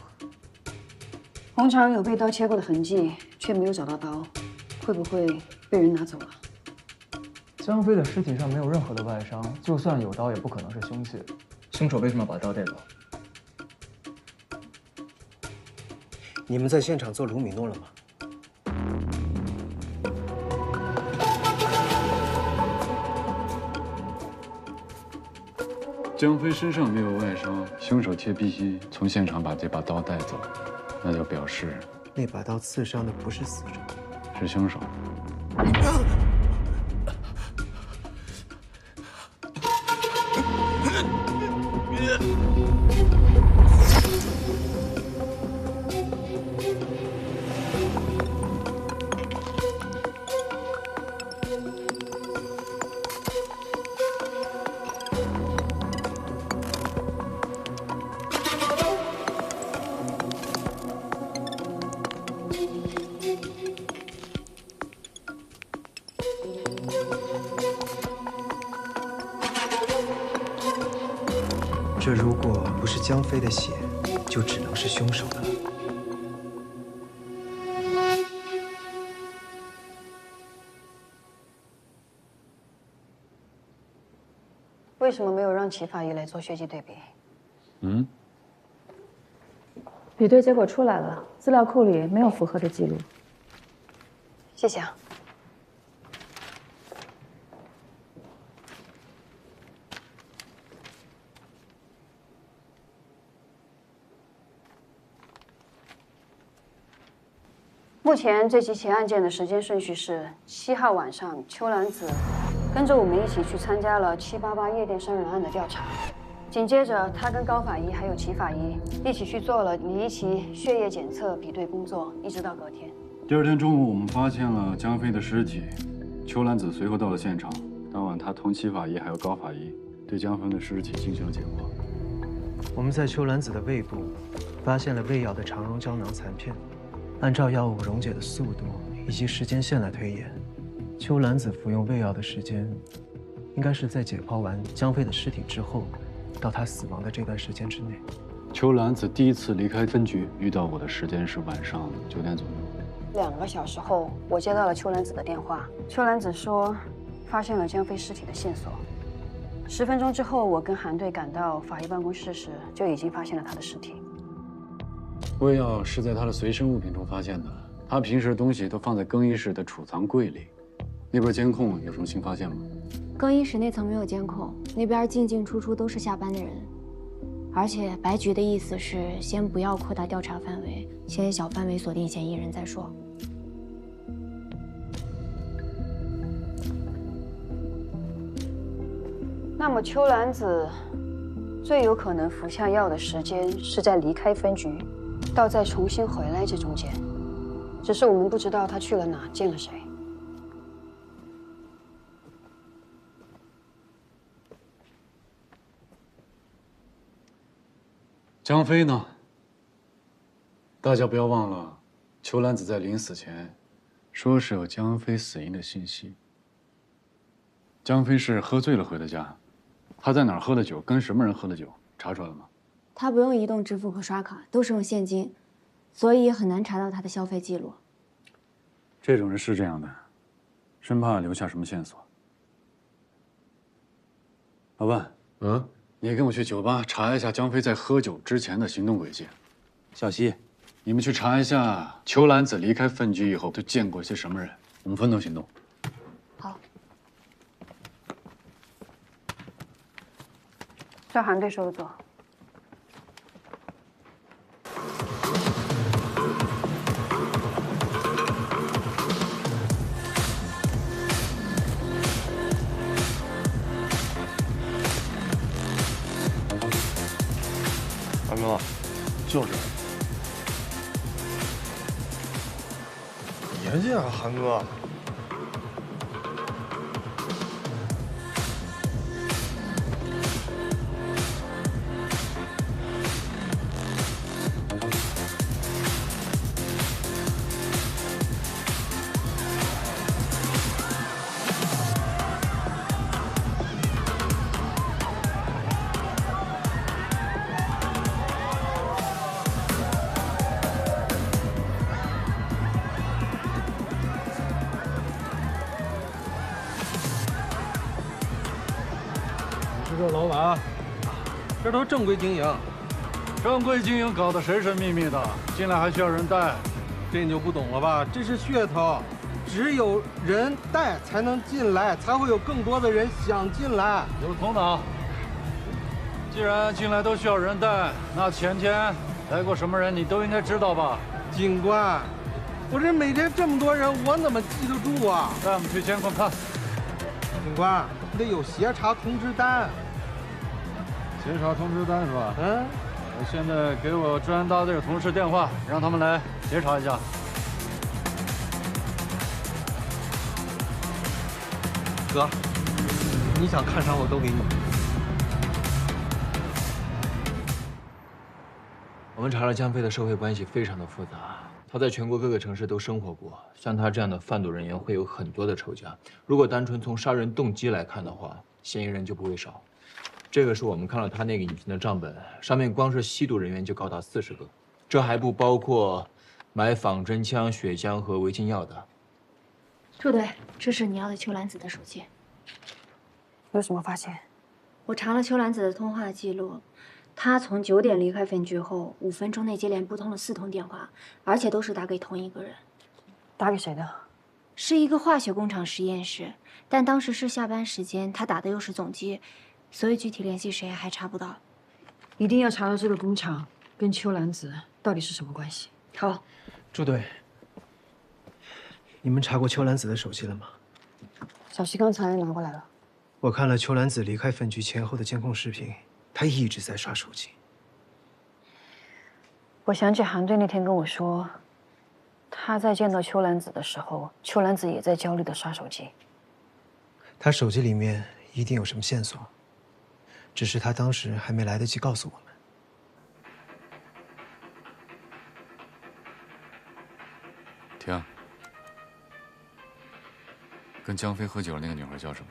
红肠有被刀切过的痕迹，却没有找到刀，会不会被人拿走了？江飞的尸体上没有任何的外伤，就算有刀，也不可能是凶器。凶手为什么把刀带走？你们在现场做卢米诺了吗？江飞身上没有外伤，凶手却必须从现场把这把刀带走，那就表示那把刀刺伤的不是死者，是凶手。这如果不是江飞的血，就只能是凶手的了。为什么没有让齐法医来做血迹对比？比对结果出来了，资料库里没有符合的记录。谢谢啊。目前这几起案件的时间顺序是：7号晚上，邱兰子跟着我们一起去参加了788夜店杀人案的调查。紧接着，他跟高法医还有齐法医一起去做了李一奇血液检测比对工作，一直到隔天。第二天中午，我们发现了江飞的尸体，邱兰子随后到了现场。当晚，他同齐法医还有高法医对江飞的尸体进行了解剖。我们在邱兰子的胃部发现了胃药的肠溶胶囊残片。按照药物溶解的速度以及时间线来推演，邱兰子服用胃药的时间，应该是在解剖完江飞的尸体之后，到他死亡的这段时间之内。邱兰子第一次离开分局遇到我的时间是晚上9点左右。2个小时后，我接到了邱兰子的电话。邱兰子说，发现了江飞尸体的线索。10分钟之后，我跟韩队赶到法医办公室时，就已经发现了他的尸体。胃药是在他的随身物品中发现的，他平时的东西都放在更衣室的储藏柜里。那边监控有什么新发现吗？更衣室那层没有监控，那边进进出出都是下班的人，而且白局的意思是先不要扩大调查范围，先小范围锁定嫌疑人再说。那么邱兰子最有可能服下药的时间是在离开分局到再重新回来这中间，只是我们不知道他去了哪，见了谁。江飞呢？大家不要忘了，邱兰子在临死前说是有江飞死因的信息。江飞是喝醉了回的家，他在哪儿喝的酒，跟什么人喝的酒，查出来了吗？他不用移动支付和刷卡，都是用现金，所以很难查到他的消费记录。这种人是这样的，生怕留下什么线索。老万，你跟我去酒吧查一下江飞在喝酒之前的行动轨迹。小西，你们去查一下邱兰子离开分局以后都见过些什么人，我们分头行动。好。叫韩队收走。韩哥，就是。别介啊，韩哥。这老板，这都正规经营，正规经营搞得神神秘秘的，进来还需要人带，这你就不懂了吧？这是噱头，只有人带才能进来，才会有更多的人想进来。有头脑。既然进来都需要人带，那前天来过什么人你都应该知道吧？警官，我这每天这么多人，我怎么记得住啊？带我们去监控看。警官，你得有协查通知单。协查通知单是吧？我现在给我专案大队的同事电话，让他们来协查一下。哥，你想看啥我都给你。我们查了江飞的社会关系非常的复杂，他在全国各个城市都生活过，像他这样的贩毒人员会有很多的仇家。如果单纯从杀人动机来看的话，嫌疑人就不会少。这个是我们看了他那个隐形的账本，上面光是吸毒人员就高达40个，这还不包括买仿真枪、血浆和违禁药的。朱队，这是你要的邱兰子的手机。有什么发现？我查了邱兰子的通话记录，他从9点离开分局后，5分钟内接连拨通了4通电话，而且都是打给同一个人。打给谁的？是一个化学工厂实验室，但当时是下班时间，他打的又是总机，所以具体联系谁还查不到。一定要查到这个工厂跟秋兰子到底是什么关系。好，朱队，你们查过秋兰子的手机了吗？小西刚才拿过来了。我看了秋兰子离开分局前后的监控视频，她一直在刷手机。我想起韩队那天跟我说，他在见到秋兰子的时候，秋兰子也在焦虑地刷手机。他手机里面一定有什么线索，只是他当时还没来得及告诉我们。停。跟江飞喝酒的那个女孩叫什么？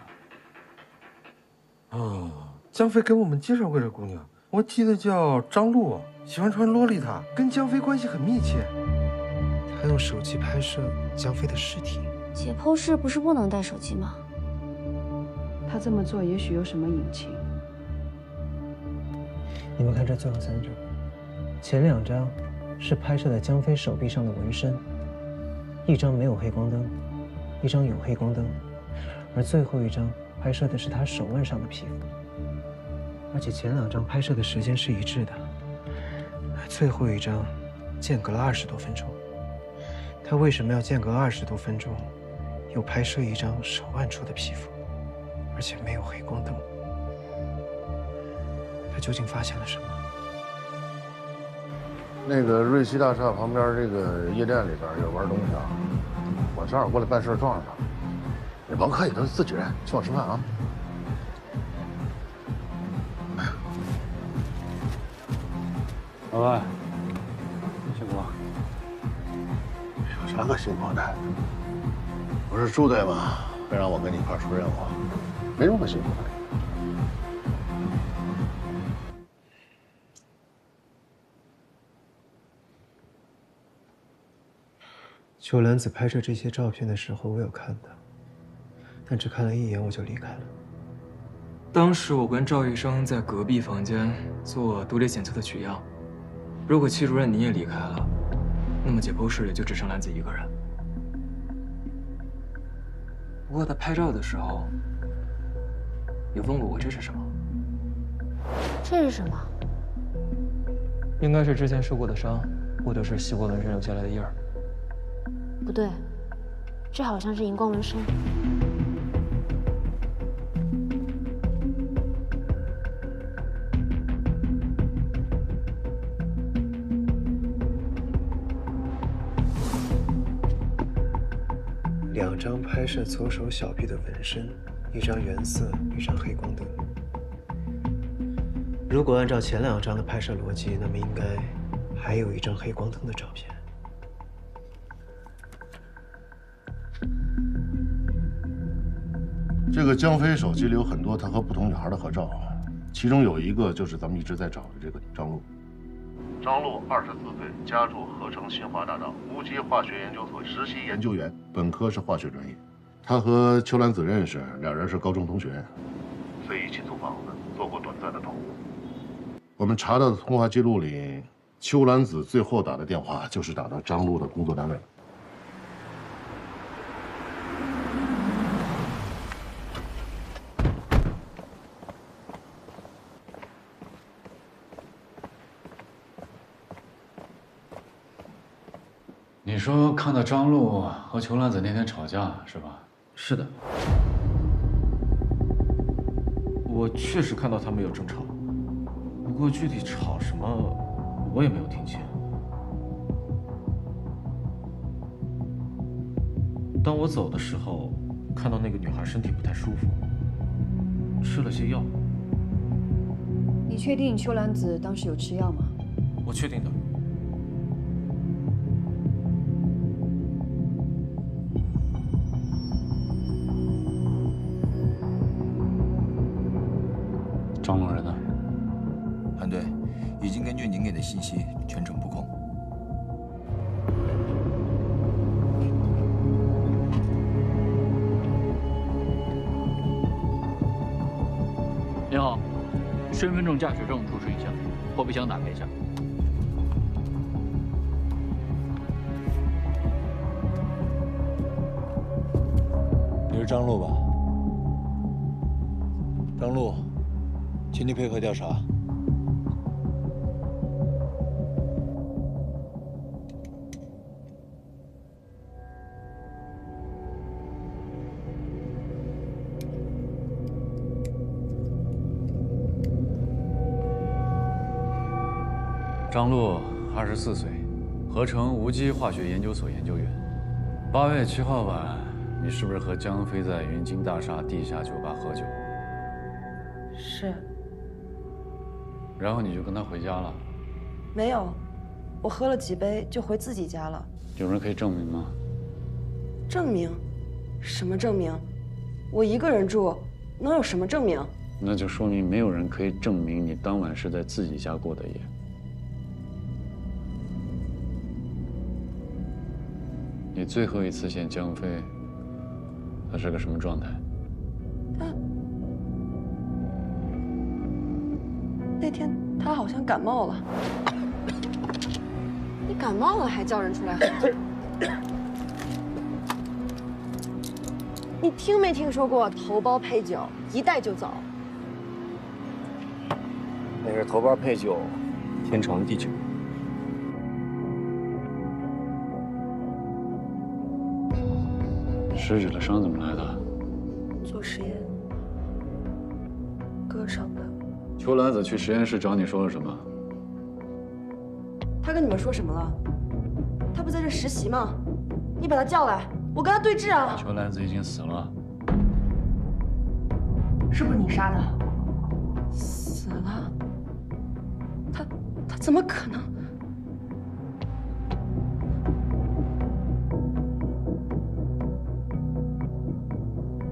哦，江飞给我们介绍过这姑娘，我记得叫张璐，喜欢穿洛丽塔，跟江飞关系很密切。他用手机拍摄江飞的尸体。解剖室不是不能带手机吗？他这么做也许有什么隐情。你们看这最后3张，前2张是拍摄在江飞手臂上的纹身，一张没有黑光灯，一张有黑光灯，而最后一张拍摄的是他手腕上的皮肤，而且前2张拍摄的时间是一致的，最后一张间隔了20多分钟。他为什么要间隔20多分钟，又拍摄一张手腕处的皮肤，而且没有黑光灯？他究竟发现了什么？那个瑞奇大厦旁边这个夜店里边有玩东西啊，我正好过来办事撞上他了。你甭客气，都是自己人，请我吃饭啊。老板，辛苦了。有啥可辛苦的？不是朱队吗？非让我跟你一块出任务，没什么可辛苦的。秋兰子拍摄这些照片的时候，我有看到，但只看了1眼我就离开了。当时我跟赵医生在隔壁房间做毒理检测的取样，如果戚主任你也离开了，那么解剖室里就只剩兰子一个人。不过他拍照的时候，有问过我这是什么？这是什么？应该是之前受过的伤，或者是吸过纹身留下来的印儿。不对，这好像是荧光纹身。2张拍摄左手小臂的纹身，1张原色，1张黑光灯。如果按照前2张的拍摄逻辑，那么应该还有1张黑光灯的照片。这个江飞手机里有很多他和不同女孩的合照，其中有一个就是咱们一直在找的这个张璐。张璐24岁，家住合成新华大道，无机化学研究所实习研究员，本科是化学专业。他和秋兰子认识，2人是高中同学，所以一起租房子，做过短暂的同屋。我们查到的通话记录里，秋兰子最后打的电话就是打到张璐的工作单位。你说看到张璐和裘兰子那天吵架是吧？是的，我确实看到他们有争吵，不过具体吵什么我也没有听清。当我走的时候，看到那个女孩身体不太舒服，吃了些药。你确定秋兰子当时有吃药吗？我确定的。张路人呢？韩队，已经根据您给的信息全程布控。你好，身份证、驾驶证出示一下，后备箱打开一下。你是张璐吧？张璐，请你配合调查。 张璐，24岁，合成无机化学研究所研究员。8月7号晚，你是不是和江飞在云金大厦地下酒吧喝酒？是。然后你就跟他回家了？没有，我喝了几杯就回自己家了。有人可以证明吗？证明？什么证明？我一个人住，能有什么证明？那就说明没有人可以证明你当晚是在自己家过的夜。 你最后一次见江飞，他是个什么状态？那天他好像感冒了。你感冒了还叫人出来喝？你听没听说过头孢配酒，一带就走？那是头孢配酒，天长地久。 尸体的伤怎么来的？做实验割伤的。邱兰子去实验室找你说了什么？他跟你们说什么了？他不在这实习吗？你把他叫来，我跟他对质啊。邱兰子已经死了。是不是你杀的？死了？他怎么可能？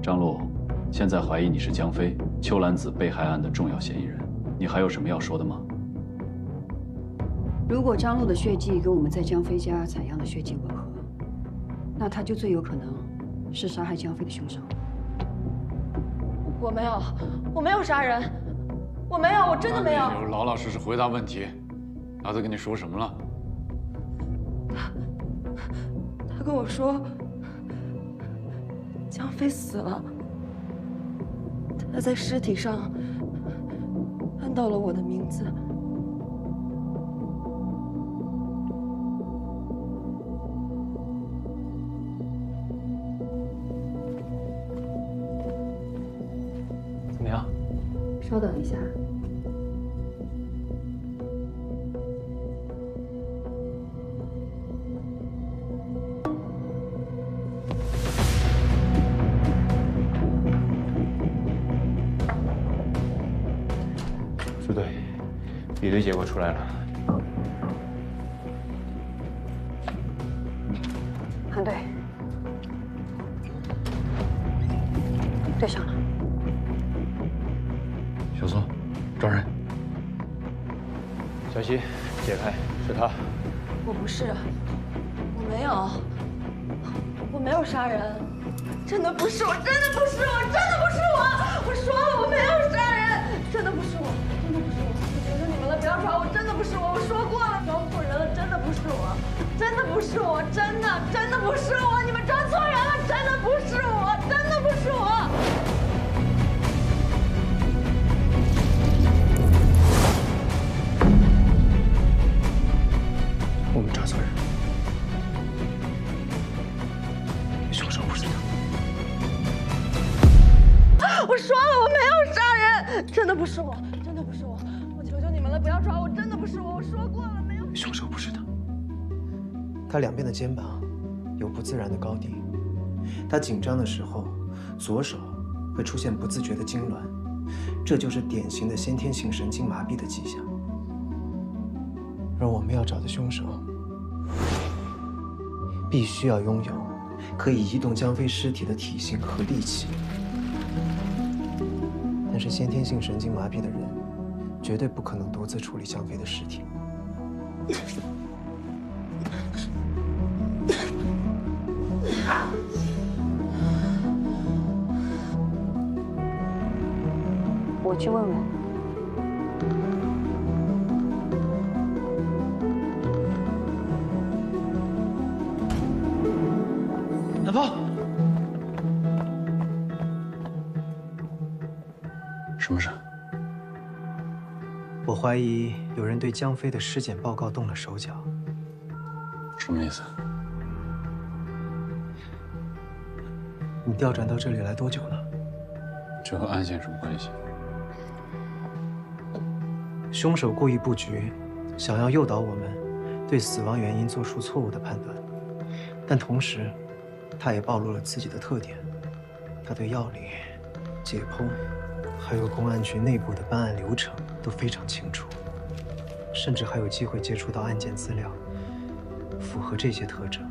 张璐，现在怀疑你是江飞、邱兰子被害案的重要嫌疑人，你还有什么要说的吗？如果张璐的血迹跟我们在江飞家采样的血迹吻合，那他就最有可能是杀害江飞的凶手。我没有杀人，我没有，我真的没有。你就老老实实回答问题。老子跟你说什么了？他跟我说。 江飞死了，他在尸体上看到了我的名字。怎么样？稍等一下。 支队，比对结果出来了。韩队，对上了。小苏，抓人。小西，解开，是他。我不是，我没有杀人，真的不是我，真的不是我，真的不是我！我说了，我没有杀人，真的不是我，真的不是我！我求求你们了，不要抓我，真的不是我！我说过了，装错人了，真的不是我，真的不是我，真的不是我！你们装错人了，真的不是我，真的不是我！ 我们抓错人，凶手不是他。我说了，我没有杀人，真的不是我，真的不是我，我求求你们了，不要抓我，真的不是我，我说过了，没有。凶手不是他。他两边的肩膀有不自然的高低，他紧张的时候，左手会出现不自觉的痉挛，这就是典型的先天性神经麻痹的迹象。而我们要找的凶手，必须要拥有可以移动江飞尸体的体型和力气。但是先天性神经麻痹的人，绝对不可能独自处理江飞的尸体。我去问问。南方，什么事？我怀疑有人对江飞的尸检报告动了手脚。什么意思？你调转到这里来多久了？这和案件什么关系？凶手故意布局，想要诱导我们对死亡原因做出错误的判断，但同时，他也暴露了自己的特点。他对药理、解剖，还有公安局内部的办案流程都非常清楚，甚至还有机会接触到案件资料。符合这些特征，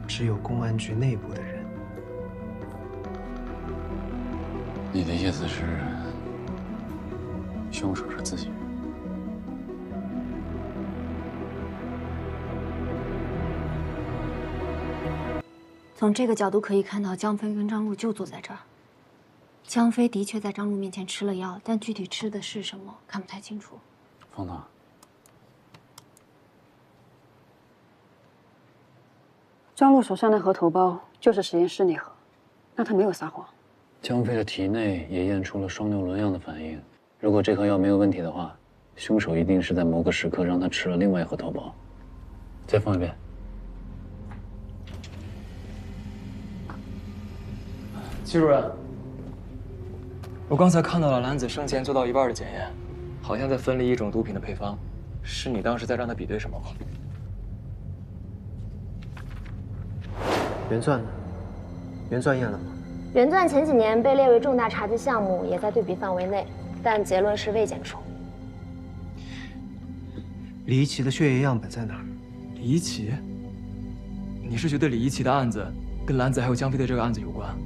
只有公安局内部的人。你的意思是，凶手是自己人？从这个角度可以看到，江飞跟张璐就坐在这儿。江飞的确在张璐面前吃了药，但具体吃的是什么，看不太清楚。方娜，张璐手上那盒头孢就是实验室那盒，那他没有撒谎。江飞的体内也验出了双硫仑样的反应。如果这盒药没有问题的话，凶手一定是在某个时刻让他吃了另外一盒头孢。再放一遍。齐主任，我刚才看到了兰子生前做到一半的检验，好像在分离一种毒品的配方，是你当时在让他比对什么吗？原钻呢？原钻验了吗？原钻前几年被列为重大查缉项目，也在对比范围内，但结论是未检出。李一奇的血液样本在哪儿？李一奇？你是觉得李一奇的案子跟兰子还有江飞的这个案子有关？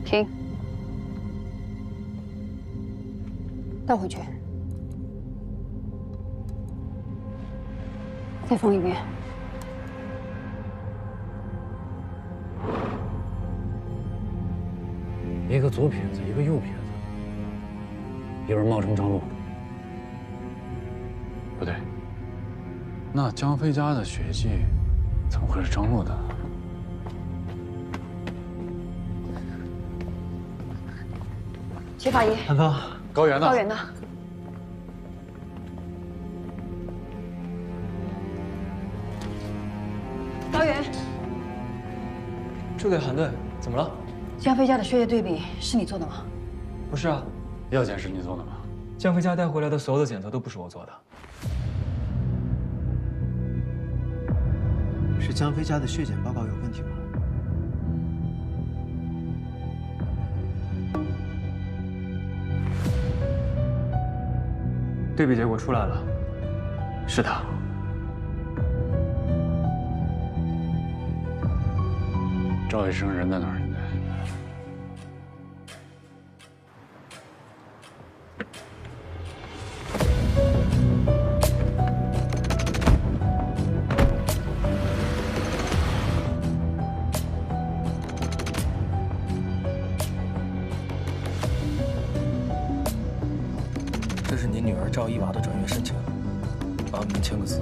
停，倒回去，再放一遍。一个左撇子，一个右撇子，有人冒充张璐。不对，那江飞家的血迹怎么会是张璐的？齐法医，韩芳，高原呢？高原呢？高原，这位韩队，怎么了？江飞家的血液对比是你做的吗？不是啊，药检是你做的吗？江飞家带回来的所有的检测都不是我做的。是江飞家的血检报告有问题吗？对比结果出来了，是他。赵医生人在哪儿？现在？这是你女儿赵一娃的转院申请，麻烦您签个字。